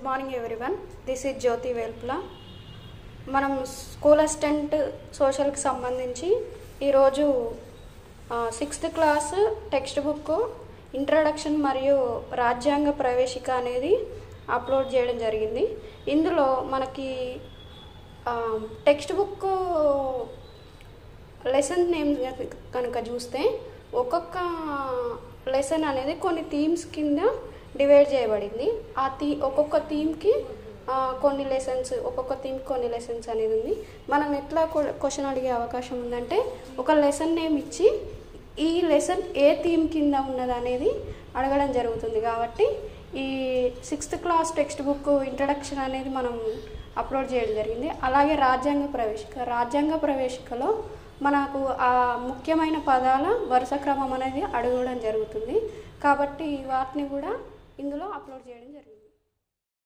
Good morning everyone. This is Jyothi Velpula. మనం school assistant సోషల్కి సంబంధించి ఈరోజు 6th class text book introduction మరియు రాజ్యాంగ ప్రవేశిక అనేది అప్లోడ్ చేయడం జరిగింది. ఇందులో మనకి టెక్స్ట్ బుక్ లెసన్ నేమ్ కనుక చూస్తే ఒక్కొక్క లెసన్ అనేది కొన్ని థీమ్స్ కింద డివైడ్ చేయబడింది. ఒక్కొక్క థీమ్కి కొన్ని లెసన్స్, ఒక్కొక్క థీమ్కి కొన్ని లెసన్స్ అనేది ఉంది. మనం ఎట్లా క్వశ్చన్ అడిగే అవకాశం ఉందంటే, ఒక లెసన్ నేమ్ ఇచ్చి ఈ లెసన్ ఏ థీమ్ కింద ఉన్నది అనేది అడగడం జరుగుతుంది. కాబట్టి ఈ 6th class text book introduction అనేది మనం అప్లోడ్ చేయడం జరిగింది. అలాగే రాజ్యాంగ ప్రవేశికలో మనకు ఆ ముఖ్యమైన పదాల వరుస క్రమం అనేది అడగడం జరుగుతుంది. కాబట్టి వాటిని కూడా ఇందులో అప్లోడ్ చేయడం జరిగింది.